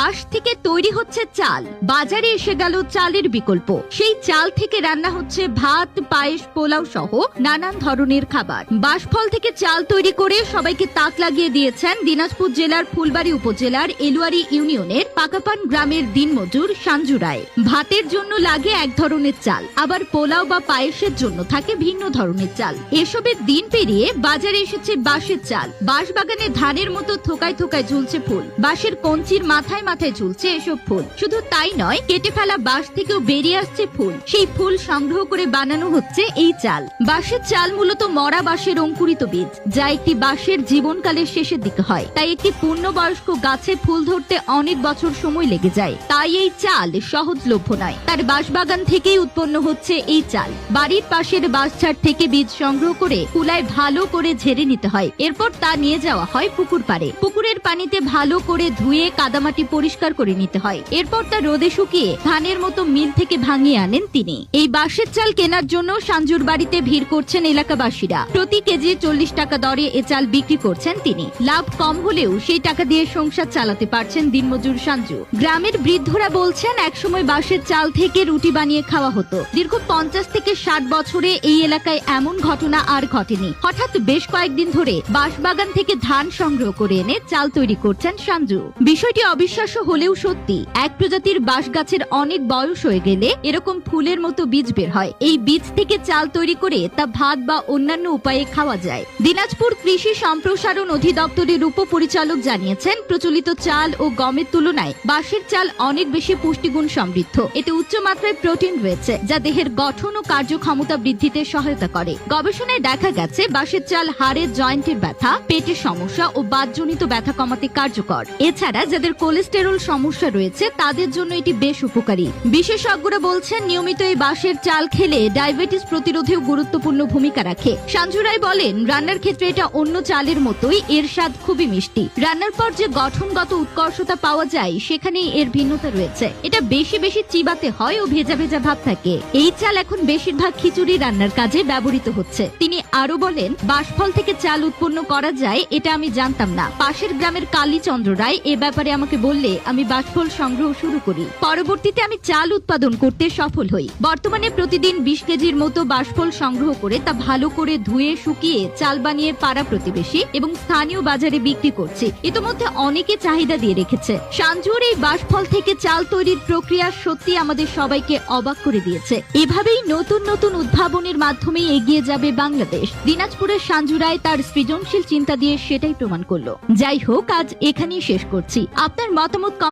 বাঁশ থেকে তৈরি হচ্ছে চাল। বাজারে এসে গেল চালের বিকল্প। সেই চাল থেকে রান্না হচ্ছে ভাত, পায়েস, পোলাও সহ নানান ধরনের খাবার। বাঁশফল থেকে চাল তৈরি করে সবাইকে তাক লাগিয়ে দিয়েছেন দিনাজপুর জেলার ফুলবাড়ী উপজেলার এলুয়ারি ইউনিয়নের পাকাপান গ্রামের দিনমজুর সঞ্জু রায়। ভাতের জন্য লাগে এক ধরনের চাল, আবার পোলাও বা পায়েসের জন্য থাকে ভিন্ন ধরনের চাল। এসবের দিন পেরিয়ে বাজারে এসেছে বাঁশের চাল। বাঁশ বাগানে ধানের মতো থোকায় থোকায় ঝুলছে ফুল। বাঁশের কঞ্চির মাথায় মাথায় ঝুলছে এসব ফুল। শুধু তাই নয়, কেটে ফেলা বাঁশ থেকেও বেরিয়ে আসছে ফুল। সেই ফুল সংগ্রহ করে বানানো হচ্ছে এই চাল। বাঁশের চাল মূলত মরা বাঁশের অঙ্কুরিত বীজ, যা একটি বাঁশের জীবনকালের শেষের দিকে হয়। তাই একটি পূর্ণবয়স্ক গাছে ফুল ধরতে অনেক বছর সময় লেগে যায়। তাই এই চাল সহজলভ্য নয়। তার বাঁশবাগান থেকেই উৎপন্ন হচ্ছে এই চাল। বাড়ির পাশের বাঁশঝাড় থেকে বীজ সংগ্রহ করে কুলায় ভালো করে ঝেড়ে নিতে হয়। এরপর তা নিয়ে যাওয়া হয় পুকুর পাড়ে। পুকুরের পানিতে ভালো করে ধুয়ে কাদামাটি পরিষ্কার করে নিতে হয়। এরপর তা রোদে শুকিয়ে ধানের মতো মিল থেকে ভাঙিয়ে আনেন তিনি। এই বাঁশের চাল কেনার জন্য সঞ্জুর বাড়িতে ভিড় করছেন এলাকাবাসীরা। প্রতি কেজি 40 টাকা দরে এ চাল বিক্রি করছেন তিনি। লাভ কম হলেও সেই টাকা দিয়ে সংসার চালাতে পারছেন দিনমজুর সঞ্জু। গ্রামের বৃদ্ধরা বলছেন, একসময় বাঁশের চাল থেকে রুটি বানিয়ে খাওয়া হতো। দীর্ঘ 50 থেকে 60 বছরে এই এলাকায় এমন ঘটনা আর ঘটেনি। হঠাৎ বেশ কয়েকদিন ধরে বাঁশবাগান থেকে ধান সংগ্রহ করে এনে চাল তৈরি করছেন সঞ্জু। বিষয়টি অবিশ্বাস্য হলেও সত্যি। এক প্রজাতির বাঁশ গাছের অনেক বয়স হয়ে গেলে এরকম ফুলের মতো বীজ বের হয়। এই বীজ থেকে চাল তৈরি করে তা ভাত বা অন্যান্য উপায়ে খাওয়া যায়। দিনাজপুর কৃষি সম্প্রসারণ অধিদপ্তরের উপপরিচালক জানিয়েছেন, প্রচলিত চাল ও গমের তুলনায় বাঁশের চাল অনেক বেশি পুষ্টিগুণ সমৃদ্ধ। এতে উচ্চমাত্রায় প্রোটিন রয়েছে, যা দেহের গঠন ও কার্যক্ষমতা বৃদ্ধিতে সহায়তা করে। গবেষণায় দেখা গেছে, বাঁশের চাল হাড়ের জয়েন্টের ব্যথা, পেটের সমস্যা ও বাতজনিত ব্যথা কমাতে কার্যকর। এছাড়া যাদের কোলেস্টেরল সমস্যা রয়েছে তাদের জন্য এটি বেশ উপকারী। বিশেষজ্ঞরা বলছেন, নিয়মিত এই বাঁশের চাল খেলে ডায়াবেটিস প্রতিরোধেও গুরুত্বপূর্ণ ভূমিকা রাখে। সঞ্জু রায় বলেন, রান্নার ক্ষেত্রে এটা অন্য চালের মতোই, এর স্বাদ খুবই মিষ্টি। রান্নার পর যে গঠনগত উৎকর্ষতা পাওয়া যায় সেখানেই এর ভিন্নতা রয়েছে। এটা বেশি বেশি চিবাতে হয় ও ভেজা ভেজা ভাব থাকে। এই চাল এখন বেশিরভাগ খিচুড়ি রান্নার কাজে ব্যবহৃত হচ্ছে। তিনি আরো বলেন, বাঁশফল থেকে চাল উৎপন্ন করা যায় এটা আমি জানতাম না। পাশের গ্রামের কালীচন্দ্র রায় এ ব্যাপারে আমাকে বললে আমি বাঁশফল সংগ্রহ শুরু করি। পরবর্তীতে আমি চাল উৎপাদন করতে সফল হই। বর্তমানে প্রতিদিন 20 কেজির মতো বাঁশফল সংগ্রহ করে তা ভালো করে ধুয়ে শুকিয়ে চাল বানিয়ে পাড়া প্রতিবেশী এবং স্থানীয় বাজারে বিক্রি করছি। ইতিমধ্যে অনেকে চাহিদা দিয়ে রেখেছে। সঞ্জুর এই বাঁশফল থেকে চাল তৈরির প্রক্রিয়া সত্যি আমাদের সবাইকে অবাক করে দিয়েছে। এভাবেই নতুন নতুন উদ্ভাবনের মাধ্যমে এগিয়ে যাবে বাংলাদেশ। দিনাজপুরের সঞ্জু রায় তার সৃজনশীল চিন্তা দিয়ে সেটাই প্রমাণ করলো। যাই হোক, আজ এখানেই শেষ করছি। আপনার মতামত